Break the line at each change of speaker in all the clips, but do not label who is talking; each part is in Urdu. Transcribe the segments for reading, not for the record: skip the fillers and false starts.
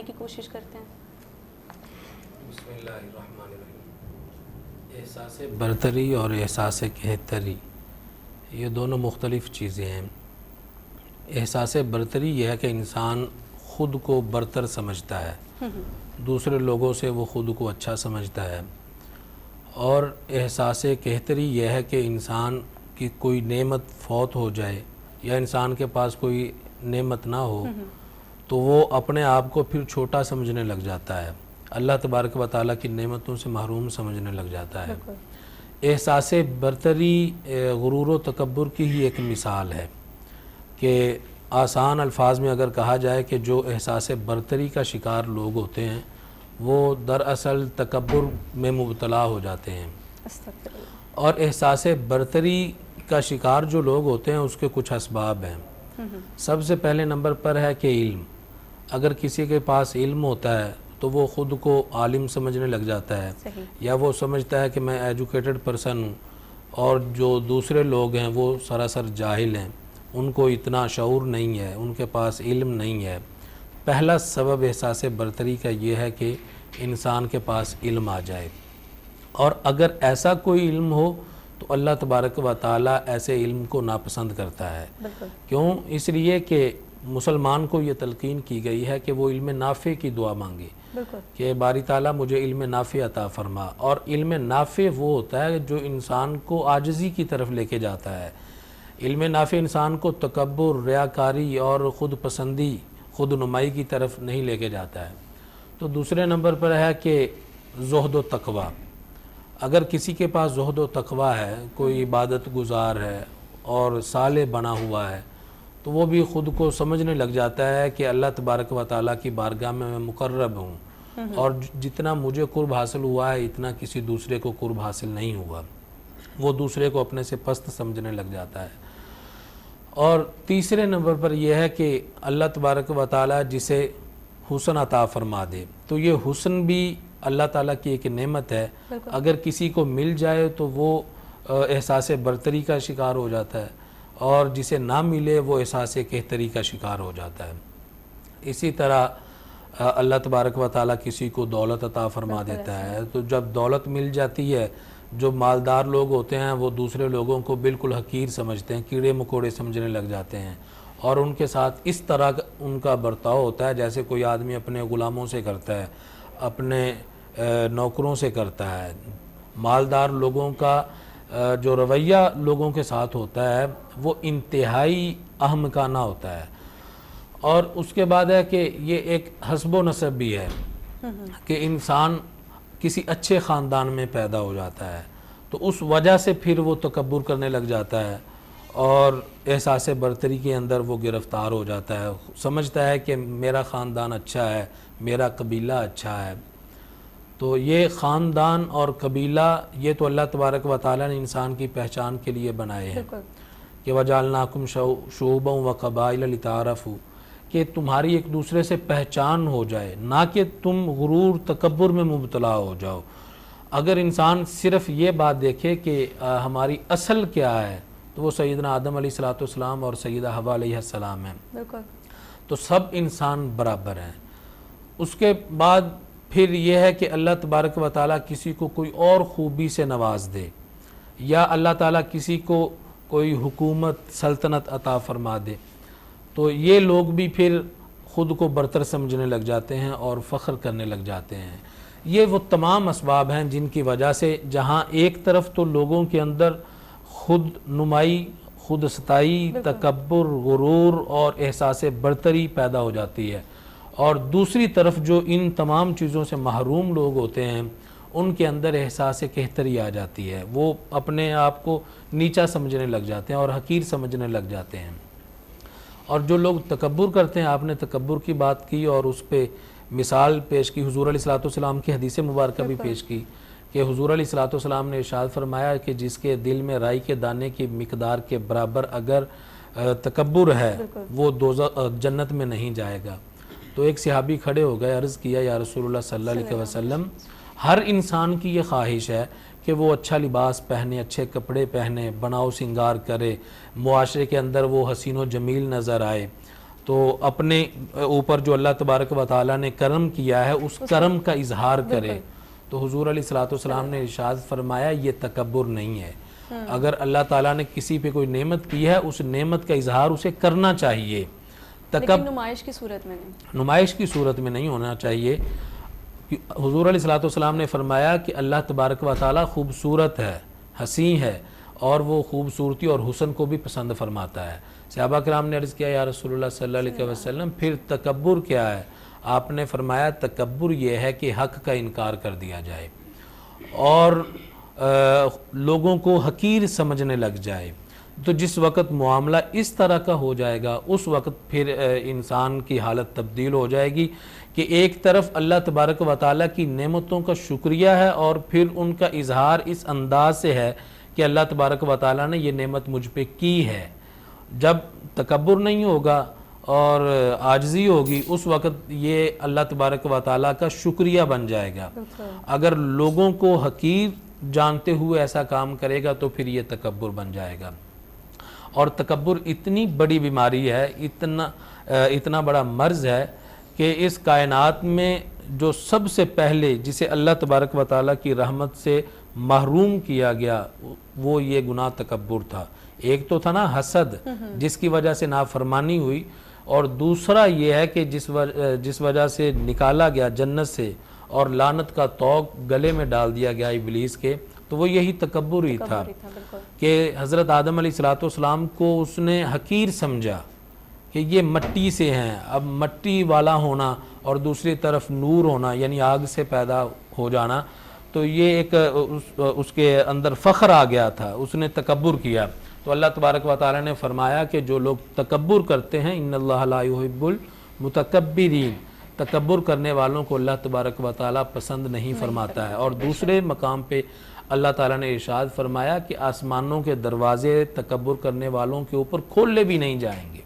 کی کوشش کرتے ہیں؟
بسم اللہ الرحمن الرحیم۔ احساس برتری اور احساس کہتری یہ دونوں مختلف چیزیں ہیں۔ احساس برتری یہ ہے کہ انسان خود کو برتر سمجھتا ہے، دوسرے لوگوں سے وہ خود کو اچھا سمجھتا ہے، اور احساس کہتری یہ ہے کہ انسان کی کوئی نعمت فوت ہو جائے یا انسان کے پاس کوئی نعمت نہ ہو تو وہ اپنے آپ کو پھر چھوٹا سمجھنے لگ جاتا ہے، اللہ تبارک و تعالیٰ کی نعمتوں سے محروم سمجھنے لگ جاتا ہے۔ احساس برتری غرور و تکبر کی ہی ایک مثال ہے کہ آسان الفاظ میں اگر کہا جائے کہ جو احساس برتری کا شکار لوگ ہوتے ہیں وہ دراصل تکبر میں مبتلا ہو جاتے ہیں، اور احساس برتری کا شکار جو لوگ ہوتے ہیں اس کے کچھ اسباب ہیں۔ سب سے پہلے نمبر پر ہے کہ علم، اگر کسی کے پاس علم ہوتا ہے تو وہ خود کو عالم سمجھنے لگ جاتا ہے، یا وہ سمجھتا ہے کہ میں ایجوکیٹڈ پرسن ہوں، اور جو دوسرے لوگ ہیں وہ سراسر جاہل ہیں، ان کو اتنا شعور نہیں ہے، ان کے پاس علم نہیں ہے۔ پہلا سبب احساس برتری کا یہ ہے کہ انسان کے پاس علم آ جائے، اور اگر ایسا کوئی علم ہو تو اللہ تبارک و تعالیٰ ایسے علم کو ناپسند کرتا ہے۔ کیوں؟ اس لیے کہ مسلمان کو یہ تلقین کی گئی ہے کہ وہ علم نافع کی دعا مانگے کہ باری تعالیٰ مجھے علم نافع عطا فرما، اور علم نافع وہ ہوتا ہے جو انسان کو عاجزی کی طرف لے کے جاتا ہے۔ علم نافع انسان کو تکبر، ریاکاری اور خود پسندی، خود نمائی کی طرف نہیں لے کے جاتا ہے۔ تو دوسرے نمبر پر ہے کہ زہد و تقوی، اگر کسی کے پاس زہد و تقوی ہے، کوئی عبادت گزار ہے اور صالح بنا ہوا ہے، تو وہ بھی خود کو سمجھنے لگ جاتا ہے کہ اللہ تبارک و تعالیٰ کی بارگاہ میں مقرب ہوں، اور جتنا مجھے قرب حاصل ہوا ہے اتنا کسی دوسرے کو قرب حاصل نہیں ہوا، وہ دوسرے کو اپنے سے پست سمجھنے لگ جاتا ہے۔ اور تیسرے نمبر پر یہ ہے کہ اللہ تبارک و تعالیٰ جسے حسن عطا فرما دے، تو یہ حسن بھی اللہ تعالیٰ کی ایک نعمت ہے، اگر کسی کو مل جائے تو وہ احساس برتری کا شکار ہو جاتا ہے، اور جسے نہ ملے وہ احساس کہتری کا شکار ہو جاتا ہے۔ اسی طرح اللہ تبارک و تعالیٰ کسی کو دولت عطا فرما دیتا ہے، تو جب دولت مل جاتی ہے، جو مالدار لوگ ہوتے ہیں وہ دوسرے لوگوں کو بالکل حقیر سمجھتے ہیں، کیڑے مکوڑے سمجھنے لگ جاتے ہیں، اور ان کے ساتھ اس طرح ان کا برتاؤ ہوتا ہے جیسے کوئی آدمی اپنے غلاموں سے کرتا ہے، اپنے نوکروں سے کرتا ہے۔ مالدار لوگوں کا جو رویہ لوگوں کے ساتھ ہوتا ہے وہ انتہائی احمقانہ ہوتا ہے۔ اور اس کے بعد ہے کہ یہ ایک حسب و نسب بھی ہے کہ انسان کسی اچھے خاندان میں پیدا ہو جاتا ہے تو اس وجہ سے پھر وہ تکبر کرنے لگ جاتا ہے اور احساس برتری کے اندر وہ گرفتار ہو جاتا ہے، سمجھتا ہے کہ میرا خاندان اچھا ہے، میرا قبیلہ اچھا ہے۔ تو یہ خاندان اور قبیلہ یہ تو اللہ تبارک و تعالیٰ نے انسان کی پہچان کے لیے بنائے ہیں کہ وَجَعَلْنَاكُمْ شُعُوبًا وَقَبَائِلَ لِتَعَارَفُوا، کہ تمہاری ایک دوسرے سے پہچان ہو جائے، نہ کہ تم غرور تکبر میں مبتلا ہو جاؤ۔ اگر انسان صرف یہ بات دیکھے کہ ہماری اصل کیا ہے تو وہ سیدنا آدم علیہ السلام اور سیدہ حوا علیہ السلام ہیں، تو سب انسان برابر ہیں۔ اس کے بعد پھر یہ ہے کہ اللہ تبارک و تعالیٰ کسی کو کوئی اور خوبی سے نواز دے، یا اللہ تعالیٰ کسی کو کوئی حکومت سلطنت عطا فرما دے، تو یہ لوگ بھی پھر خود کو برتر سمجھنے لگ جاتے ہیں اور فخر کرنے لگ جاتے ہیں۔ یہ وہ تمام اسباب ہیں جن کی وجہ سے جہاں ایک طرف تو لوگوں کے اندر خود نمائی، خود ستائی، تکبر، غرور اور احساس برتری پیدا ہو جاتی ہے، اور دوسری طرف جو ان تمام چیزوں سے محروم لوگ ہوتے ہیں ان کے اندر احساس کہتری آ جاتی ہے، وہ اپنے آپ کو نیچا سمجھنے لگ جاتے ہیں اور حقیر سمجھنے لگ جاتے ہیں۔ اور جو لوگ تکبر کرتے ہیں، آپ نے تکبر کی بات کی اور اس پہ مثال پیش کی، حضور علیہ السلام کی حدیث مبارکہ بھی پیش کی کہ حضور علیہ السلام نے ارشاد فرمایا کہ جس کے دل میں رائی کے دانے کی مقدار کے برابر اگر تکبر ہے وہ جنت میں نہیں جائے گا۔ تو ایک صحابی کھڑے ہو گئے، عرض کیا یا رسول اللہ صلی اللہ علیہ وسلم، ہر انسان کی یہ خواہش ہے کہ وہ اچھا لباس پہنے، اچھے کپڑے پہنے، بناؤ سنگار کرے، معاشرے کے اندر وہ حسین و جمیل نظر آئے، تو اپنے اوپر جو اللہ تبارک و تعالیٰ نے کرم کیا ہے اس کرم کا اظہار کرے. تو حضور علیہ الصلوۃ والسلام نے ارشاد فرمایا یہ تکبر نہیں ہے. اگر اللہ تعالیٰ نے کسی پہ کوئی نعمت کی ہے اس نعمت کا اظہار اسے کرنا چاہیے.
لیکن نمائش کی صورت میں نہیں،
نمائش کی صورت میں نہیں ہونا چاہیے. حضور علیہ الصلوۃ والسلام نے فرمایا کہ اللہ تبارک و تعالیٰ خوبصورت ہے، حسین ہے، اور وہ خوبصورتی اور حسن کو بھی پسند فرماتا ہے. صحابہ کرام نے عرض کیا یا رسول اللہ صلی اللہ علیہ وسلم پھر تکبر کیا ہے؟ آپ نے فرمایا تکبر یہ ہے کہ حق کا انکار کر دیا جائے اور لوگوں کو حقیر سمجھنے لگ جائے. تو جس وقت معاملہ اس طرح کا ہو جائے گا اس وقت پھر انسان کی حالت تبدیل ہو جائے گی کہ ایک طرف اللہ تبارک و تعالیٰ کی نعمتوں کا شکریہ ہے اور پھر ان کا اظہار اس انداز سے ہے کہ اللہ تبارک و تعالیٰ نے یہ نعمت مجھ پہ کی ہے. جب تکبر نہیں ہوگا اور عاجزی ہوگی اس وقت یہ اللہ تبارک و تعالیٰ کا شکریہ بن جائے گا. اگر لوگوں کو حقیر جانتے ہوئے ایسا کام کرے گا تو پھر یہ تکبر بن جائے گا. اور تکبر اتنی بڑی بیماری ہے، اتنا بڑا مرض ہے کہ اس کائنات میں جو سب سے پہلے جسے اللہ تبارک و تعالیٰ کی رحمت سے محروم کیا گیا وہ یہ گناہ تکبر تھا. ایک تو تھا نا حسد جس کی وجہ سے نافرمانی ہوئی، اور دوسرا یہ ہے کہ جس وجہ سے نکالا گیا جنت سے اور لعنت کا طوق گلے میں ڈال دیا گیا ابلیس کے، تو وہ یہی تکبر ہی تھا کہ حضرت آدم علیہ السلام کو اس نے حقیر سمجھا کہ یہ مٹی سے ہیں. اب مٹی والا ہونا اور دوسری طرف نور ہونا یعنی آگ سے پیدا ہو جانا، تو یہ ایک اس کے اندر فخر آ گیا تھا، اس نے تکبر کیا. تو اللہ تبارک و تعالیٰ نے فرمایا کہ جو لوگ تکبر کرتے ہیں ان اللہ لا يحب المتکبرین، تکبر کرنے والوں کو اللہ تبارک و تعالیٰ پسند نہیں فرماتا ہے. اور دوسرے مقام پہ اللہ تعالیٰ نے ارشاد فرمایا کہ آسمانوں کے دروازے تکبر کرنے والوں کے اوپر کھولے بھی نہیں جائیں گے.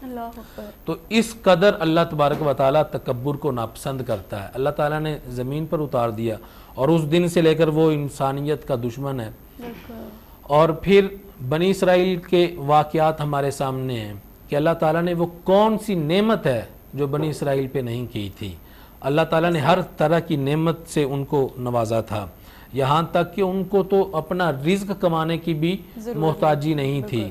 اللہ اکبر.
تو اس قدر اللہ تبارک و تعالیٰ تکبر کو ناپسند کرتا ہے. اللہ تعالیٰ نے زمین پر اتار دیا اور اس دن سے لے کر وہ انسانیت کا دشمن ہے. اور پھر بنی اسرائیل کے واقعات ہمارے سامنے ہیں کہ اللہ تعالیٰ نے وہ کون سی نعمت ہے جو بنی اسرائیل پہ نہیں کی تھی. اللہ تعالیٰ نے ہر طرح کی نعمت سے ان کو نوازا تھا، یہاں تک کہ ان کو تو اپنا رزق کمانے کی بھی محتاجی نہیں تھی.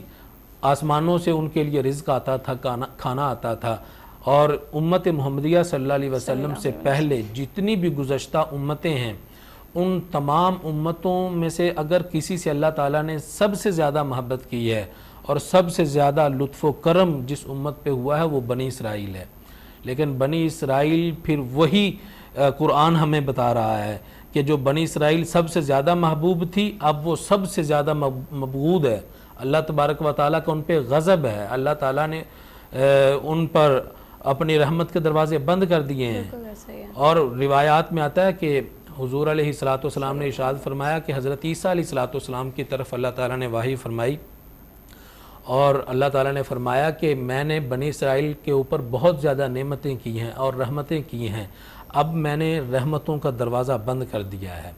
آسمانوں سے ان کے لیے رزق آتا تھا، کھانا آتا تھا. اور امت محمدیہ صلی اللہ علیہ وسلم سے پہلے جتنی بھی گزشتہ امتیں ہیں ان تمام امتوں میں سے اگر کسی سے اللہ تعالیٰ نے سب سے زیادہ محبت کی ہے اور سب سے زیادہ لطف و کرم جس امت پہ ہوا ہے وہ بنی اسرائیل ہے. لیکن بنی اسرائیل پھر وہی قرآن ہمیں بتا رہا ہے کہ جو بنی اسرائیل سب سے زیادہ محبوب تھی اب وہ سب سے زیادہ مبغوض ہے. اللہ تبارک و تعالیٰ کا ان پہ غضب ہے. اللہ تعالیٰ نے ان پر اپنی رحمت کے دروازے بند کر دیے ہیں. اور روایات میں آتا ہے کہ حضور علیہ السلام نے ارشاد فرمایا کہ حضرت عیسیٰ علیہ السلام کی طرف اللہ تعالیٰ نے وحی فرمائی اور اللہ تعالیٰ نے فرمایا کہ میں نے بنی اسرائیل کے اوپر بہت زیادہ نعمتیں کی ہیں اور رحمتیں کی ہیں، اب میں نے رحمتوں کا دروازہ بند کر دیا ہے.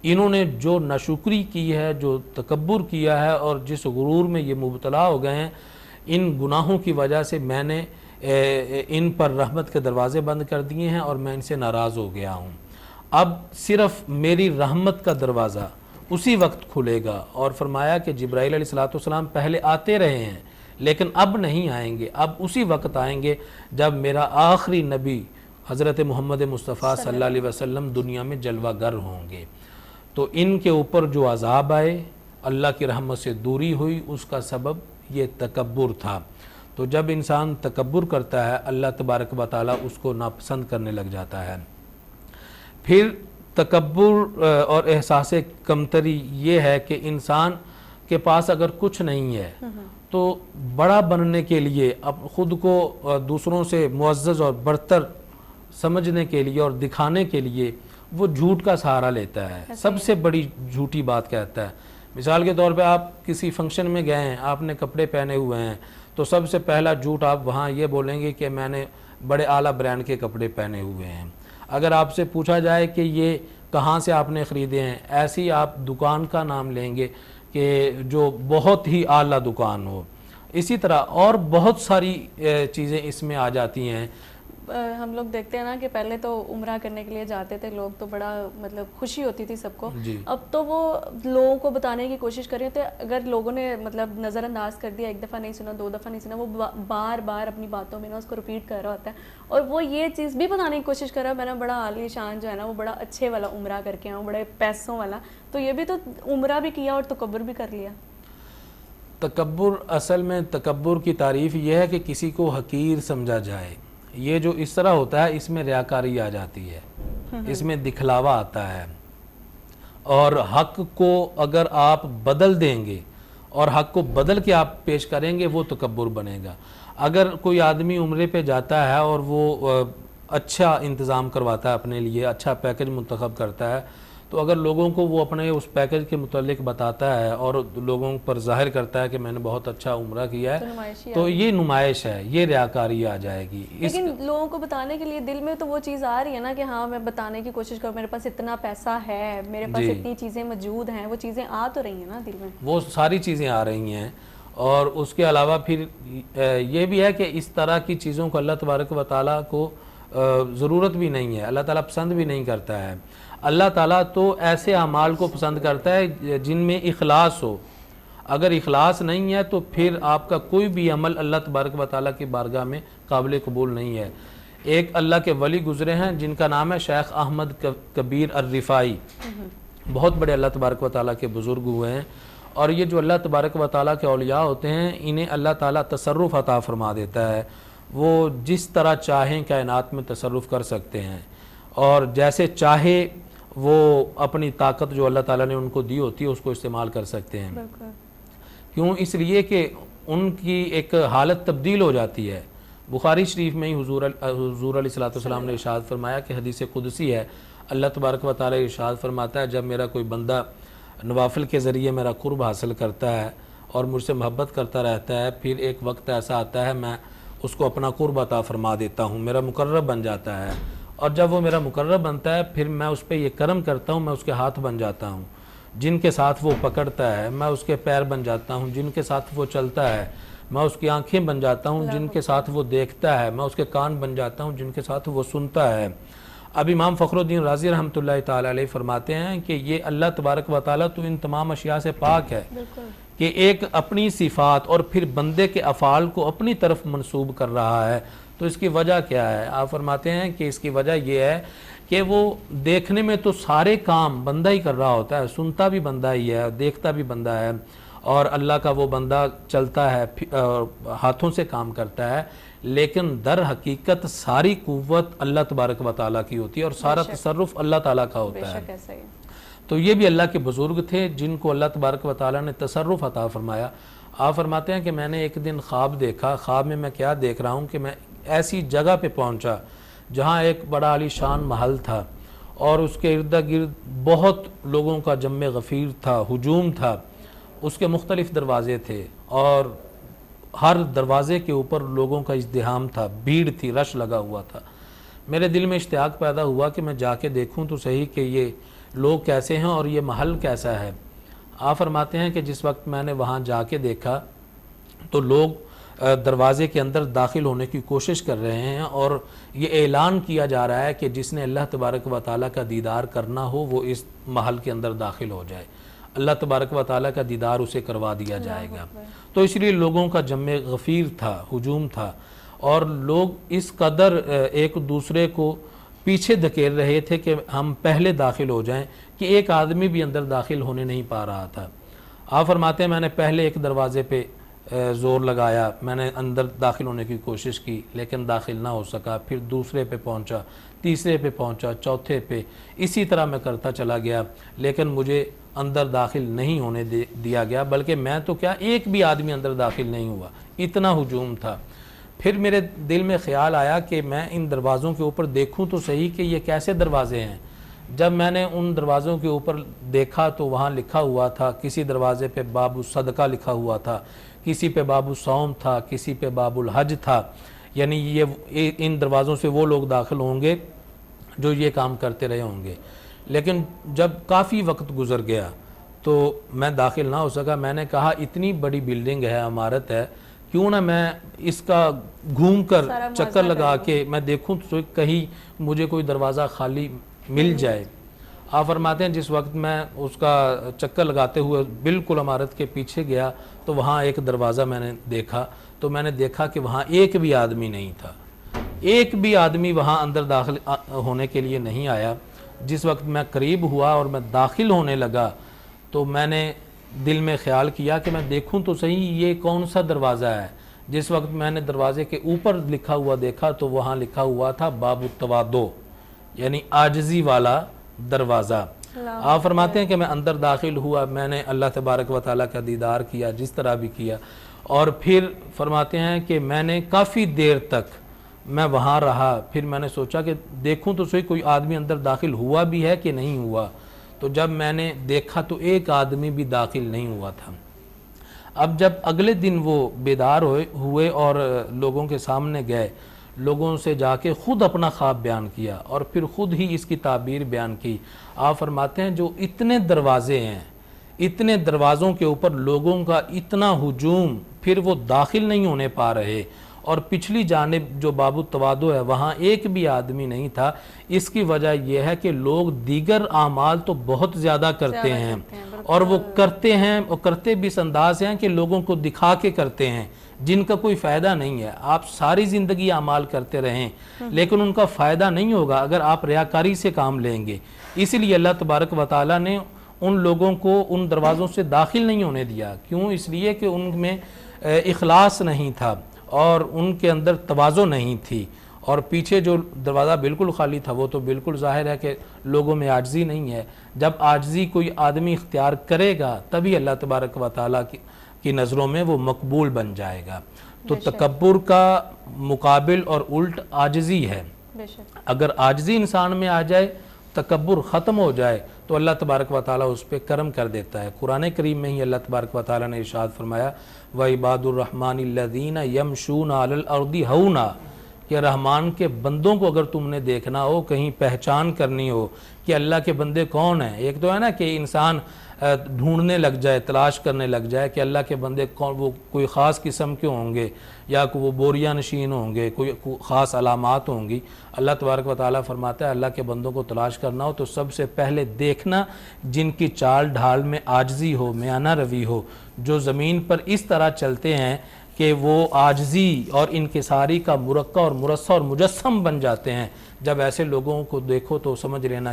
انہوں نے جو ناشکری کی ہے، جو تکبر کیا ہے اور جس غرور میں یہ مبتلا ہو گئے ہیں، ان گناہوں کی وجہ سے میں نے ان پر رحمت کے دروازے بند کر دیے ہیں اور میں ان سے ناراض ہو گیا ہوں. اب صرف میری رحمت کا دروازہ اسی وقت کھلے گا. اور فرمایا کہ جبرائیل علیہ السلام پہلے آتے رہے ہیں لیکن اب نہیں آئیں گے، اب اسی وقت آئیں گے جب میرا آخری نبی حضرت محمد مصطفیٰ صلی اللہ علیہ وسلم دنیا میں جلوہ گر ہوں گے. تو ان کے اوپر جو عذاب آئے، اللہ کی رحمت سے دوری ہوئی، اس کا سبب یہ تکبر تھا. تو جب انسان تکبر کرتا ہے اللہ تبارک و تعالیٰ اس کو ناپسند کرنے لگ جاتا ہے. پھر تکبر اور احساس کمتری یہ ہے کہ انسان کے پاس اگر کچھ نہیں ہے تو بڑا بننے کے لیے اب خود کو دوسروں سے معزز اور برتر سمجھنے کے لیے اور دکھانے کے لیے وہ جھوٹ کا سہارا لیتا ہے، سب سے بڑی جھوٹی بات کہتا ہے. مثال کے طور پہ آپ کسی فنکشن میں گئے ہیں، آپ نے کپڑے پہنے ہوئے ہیں تو سب سے پہلا جھوٹ آپ وہاں یہ بولیں گے کہ میں نے بڑے اعلیٰ برانڈ کے کپڑے پہنے ہوئے ہیں. اگر آپ سے پوچھا جائے کہ یہ کہاں سے آپ نے خریدے ہیں، ایسی آپ دکان کا نام لیں گے کہ جو بہت ہی اعلیٰ دکان ہو. اسی طرح اور بہت ساری چیزیں اس میں آ جاتی ہیں.
ہم لوگ دیکھتے ہیں نا کہ پہلے تو عمرہ کرنے کے لیے جاتے تھے لوگ تو بڑا مطلب خوشی ہوتی تھی سب کو. اب تو وہ لوگوں کو بتانے کی کوشش کر رہے ہوتے ہیں, اگر لوگوں نے مطلب نظر انداز کر دیا, ایک دفعہ نہیں سنا, 2 دفعہ نہیں سنا, وہ بار بار اپنی باتوں میں نا اس کو ریپیٹ کر رہا ہوتا ہے, اور وہ یہ چیز بھی بتانے کی کوشش کر رہا ہے میں نے بڑا عالی شان جو ہے نا وہ بڑا اچھے والا عمرہ کر کے آؤں, بڑے پیسوں والا. تو یہ بھی تو عمرہ بھی کیا اور تکبر بھی کر لیا.
تکبر, اصل میں تکبر کی تعریف یہ ہے کہ کسی کو حقیر سمجھا جائے. یہ جو اس طرح ہوتا ہے اس میں ریاکاری آ جاتی ہے, اس میں دکھلاوا آتا ہے, اور حق کو اگر آپ بدل دیں گے اور حق کو بدل کے آپ پیش کریں گے وہ تکبر بنے گا. اگر کوئی آدمی عمرے پہ جاتا ہے اور وہ اچھا انتظام کرواتا ہے اپنے لیے, اچھا پیکج منتخب کرتا ہے, تو اگر لوگوں کو وہ اپنے اس پیکج کے متعلق بتاتا ہے اور لوگوں پر ظاہر کرتا ہے کہ میں نے بہت اچھا عمرہ کیا ہے, تو یہ نمائش ہے, یہ ریاکاری آ جائے گی.
لیکن لوگوں کو بتانے کے لیے دل میں تو وہ چیز آ رہی ہے نا کہ ہاں میں بتانے کی کوشش کروں, میرے پاس اتنا پیسہ ہے, میرے پاس اتنی چیزیں موجود ہیں, وہ چیزیں آ تو رہی ہیں نا دل میں, وہ
ساری چیزیں آ رہی ہیں. اور اس کے علاوہ پھر یہ بھی ہے کہ اس طرح کی چیزوں کو اللہ تبارک و تعالیٰ کو ضرورت بھی نہیں ہے, اللہ تعالیٰ پسند بھی نہیں کرتا ہے. اللہ تعالیٰ تو ایسے اعمال کو پسند کرتا ہے جن میں اخلاص ہو. اگر اخلاص نہیں ہے تو پھر آپ کا کوئی بھی عمل اللہ تبارک و تعالیٰ کی بارگاہ میں قابل قبول نہیں ہے. ایک اللہ کے ولی گزرے ہیں جن کا نام ہے شیخ احمد کبیر الرفاعی, بہت بڑے اللہ تبارک و تعالیٰ کے بزرگ ہوئے ہیں, اور یہ جو اللہ تبارک و تعالیٰ کے اولیاء ہوتے ہیں انہیں اللہ تعالیٰ تصرف عطا فرما دیتا ہے. وہ جس طرح چاہیں کائنات میں تصرف کر سکتے ہیں, اور جیسے چاہے وہ اپنی طاقت جو اللہ تعالیٰ نے ان کو دی ہوتی ہے اس کو استعمال کر سکتے ہیں. کیوں؟ اس لیے کہ ان کی ایک حالت تبدیل ہو جاتی ہے. بخاری شریف میں ہی حضور علیہ الصلوۃ والسلام نے ارشاد فرمایا کہ حدیث قدسی ہے, اللہ تبارک و تعالیٰ ارشاد فرماتا ہے جب میرا کوئی بندہ نوافل کے ذریعے میرا قرب حاصل کرتا ہے اور مجھ سے محبت کرتا رہتا ہے, پھر ایک وقت ایسا آتا ہے میں اس کو اپنا قرب عطا فرما دیتا ہوں, میرا مقرب بن جاتا ہے, اور جب وہ میرا مقرب بنتا ہے پھر میں اس پہ یہ کرم کرتا ہوں, میں اس کے ہاتھ بن جاتا ہوں جن کے ساتھ وہ پکڑتا ہے, میں اس کے پیر بن جاتا ہوں جن کے ساتھ وہ چلتا ہے, میں اس کی آنکھیں بن جاتا ہوں جن کے ساتھ وہ دیکھتا ہے, میں اس کے کان بن جاتا ہوں جن کے ساتھ وہ سنتا ہے. اب امام فخر الدین رازی رحمۃ اللہ تعالیٰ علیہ فرماتے ہیں کہ یہ اللہ تبارک و تعالیٰ تو ان تمام اشیاء سے پاک ہے کہ ایک اپنی صفات اور پھر بندے کے افعال کو اپنی طرف منسوب کر رہا ہے. تو اس کی وجہ کیا ہے؟ آپ فرماتے ہیں کہ اس کی وجہ یہ ہے کہ وہ دیکھنے میں تو سارے کام بندہ ہی کر رہا ہوتا ہے, سنتا بھی بندہ ہی ہے, دیکھتا بھی بندہ ہے, اور اللہ کا وہ بندہ چلتا ہے, ہاتھوں سے کام کرتا ہے, لیکن در حقیقت ساری قوت اللہ تبارک و تعالیٰ کی ہوتی ہے اور سارا تصرف اللہ تعالیٰ کا ہوتا ہے. تو یہ بھی اللہ کے بزرگ تھے جن کو اللہ تبارک و تعالیٰ نے تصرف عطا فرمایا. آپ فرماتے ہیں کہ میں نے ایک دن خواب دیکھا, خواب میں میں کیا دیکھ رہا ہوں کہ میں ایسی جگہ پہ پہنچا جہاں ایک بڑا عالی شان محل تھا, اور اس کے ارد گرد بہت لوگوں کا جم غفیر تھا, ہجوم تھا, اس کے مختلف دروازے تھے, اور ہر دروازے کے اوپر لوگوں کا ازدحام تھا, بھیڑ تھی, رش لگا ہوا تھا. میرے دل میں اشتیاق پیدا ہوا کہ میں جا کے دیکھوں تو صحیح کہ یہ لوگ کیسے ہیں اور یہ محل کیسا ہے. آپ فرماتے ہیں کہ جس وقت میں نے وہاں جا کے دیکھا تو لوگ دروازے کے اندر داخل ہونے کی کوشش کر رہے ہیں, اور یہ اعلان کیا جا رہا ہے کہ جس نے اللہ تبارک و تعالیٰ کا دیدار کرنا ہو وہ اس محل کے اندر داخل ہو جائے, اللہ تبارک و تعالیٰ کا دیدار اسے کروا دیا جائے گا. تو اس لیے لوگوں کا جم غفیر تھا, ہجوم تھا, اور لوگ اس قدر ایک دوسرے کو پیچھے دھکیل رہے تھے کہ ہم پہلے داخل ہو جائیں کہ ایک آدمی بھی اندر داخل ہونے نہیں پا رہا تھا. آپ فرماتے ہیں میں نے پہلے ایک دروازے پہ زور لگایا, میں نے اندر داخل ہونے کی کوشش کی لیکن داخل نہ ہو سکا, پھر دوسرے پہ پہنچا, تیسرے پہ پہنچا, چوتھے پہ, اسی طرح میں کرتا چلا گیا, لیکن مجھے اندر داخل نہیں ہونے دیا گیا, بلکہ میں تو کیا ایک بھی آدمی اندر داخل نہیں ہوا, اتنا ہجوم تھا. پھر میرے دل میں خیال آیا کہ میں ان دروازوں کے اوپر دیکھوں تو صحیح کہ یہ کیسے دروازے ہیں. جب میں نے ان دروازوں کے اوپر دیکھا تو وہاں لکھا ہوا تھا, کسی دروازے پہ باب الصدقہ لکھا ہوا تھا, کسی پہ باب الصوم تھا, کسی پہ باب الحج تھا, یعنی یہ ان دروازوں سے وہ لوگ داخل ہوں گے جو یہ کام کرتے رہے ہوں گے. لیکن جب کافی وقت گزر گیا تو میں داخل نہ ہو سکا. میں نے کہا اتنی بڑی بلڈنگ ہے, عمارت ہے, کیوں نہ میں اس کا گھوم کر
سارا
چکر
موازنہ
لگا
کر
کے میں دیکھوں تو کہیں مجھے کوئی دروازہ خالی مل جائے۔ آپ فرماتے ہیں جس وقت میں اس کا چکر لگاتے ہوئے بالکل عمارت کے پیچھے گیا تو وہاں ایک دروازہ میں نے دیکھا، تو میں نے دیکھا کہ وہاں ایک بھی آدمی نہیں تھا، ایک بھی آدمی وہاں اندر داخل ہونے کے لیے نہیں آیا۔ جس وقت میں قریب ہوا اور میں داخل ہونے لگا تو میں نے دل میں خیال کیا کہ میں دیکھوں تو صحیح یہ کون سا دروازہ ہے۔ جس وقت میں نے دروازے کے اوپر لکھا ہوا دیکھا تو وہاں لکھا ہوا تھا باب التواضع، یعنی عاجزی والا دروازہ۔ آپ فرماتے ہیں کہ میں اندر داخل ہوا، میں نے اللہ تبارک و تعالیٰ کا دیدار کیا جس طرح بھی کیا، اور پھر فرماتے ہیں کہ میں نے کافی دیر تک میں وہاں رہا۔ پھر میں نے سوچا کہ دیکھوں تو صحیح کوئی آدمی اندر داخل ہوا بھی ہے کہ نہیں ہوا، تو جب میں نے دیکھا تو ایک آدمی بھی داخل نہیں ہوا تھا۔ اب جب اگلے دن وہ بیدار ہوئے اور لوگوں کے سامنے گئے، لوگوں سے جا کے خود اپنا خواب بیان کیا اور پھر خود ہی اس کی تعبیر بیان کی۔ آپ فرماتے ہیں جو اتنے دروازے ہیں، اتنے دروازوں کے اوپر لوگوں کا اتنا ہجوم، پھر وہ داخل نہیں ہونے پا رہے، اور پچھلی جانب جو باب التواضع ہے وہاں ایک بھی آدمی نہیں تھا۔ اس کی وجہ یہ ہے کہ لوگ دیگر اعمال تو بہت زیادہ کرتے ہیں، اور وہ کرتے ہیں اور کرتے بھی اس انداز ہیں کہ لوگوں کو دکھا کے کرتے ہیں، جن کا کوئی فائدہ نہیں ہے۔ آپ ساری زندگی اعمال کرتے رہیں لیکن ان کا فائدہ نہیں ہوگا اگر آپ ریاکاری سے کام لیں گے۔ اسی لیے اللہ تبارک و تعالیٰ نے ان لوگوں کو ان دروازوں سے داخل نہیں ہونے دیا۔ کیوں؟ اس لیے کہ ان میں اخلاص نہیں تھا اور ان کے اندر تواضع نہیں تھی، اور پیچھے جو دروازہ بالکل خالی تھا وہ تو بالکل ظاہر ہے کہ لوگوں میں عاجزی نہیں ہے۔ جب عاجزی کوئی آدمی اختیار کرے گا تبھی اللہ تبارک و تعالیٰ کی نظروں میں وہ مقبول بن جائے گا۔ تو تکبر کا مقابل اور الٹ عاجزی ہے۔ اگر عاجزی انسان میں آ جائے، تکبر ختم ہو جائے تو اللہ تبارک و تعالیٰ اس پہ کرم کر دیتا ہے۔ قرآن کریم میں ہی اللہ تبارک و تعالیٰ نے ارشاد فرمایا وَعِبَادُ الرَّحْمَنِ الَّذِينَ يَمْشُونَ عَلَى الْأَرْضِ هَوْنًا، کہ رحمان کے بندوں کو اگر تم نے دیکھنا ہو، کہیں پہچان کرنی ہو کہ اللہ کے بندے کون ہیں۔ ایک تو ہے نا کہ انسان ڈھونڈنے لگ جائے، تلاش کرنے لگ جائے کہ اللہ کے بندے کون، وہ کوئی خاص قسم کے ہوں گے یا وہ بوریا نشین ہوں گے، کوئی خاص علامات ہوں گی۔ اللہ تبارک و تعالیٰ فرماتا ہے اللہ کے بندوں کو تلاش کرنا ہو تو سب سے پہلے دیکھنا جن کی چال ڈھال میں عاجزی ہو، میانہ روی ہو، جو زمین پر اس طرح چلتے ہیں کہ وہ عاجزی اور انکساری کا مرقع اور مرصع اور مجسم بن جاتے ہیں۔ جب ایسے لوگوں کو دیکھو تو سمجھ لینا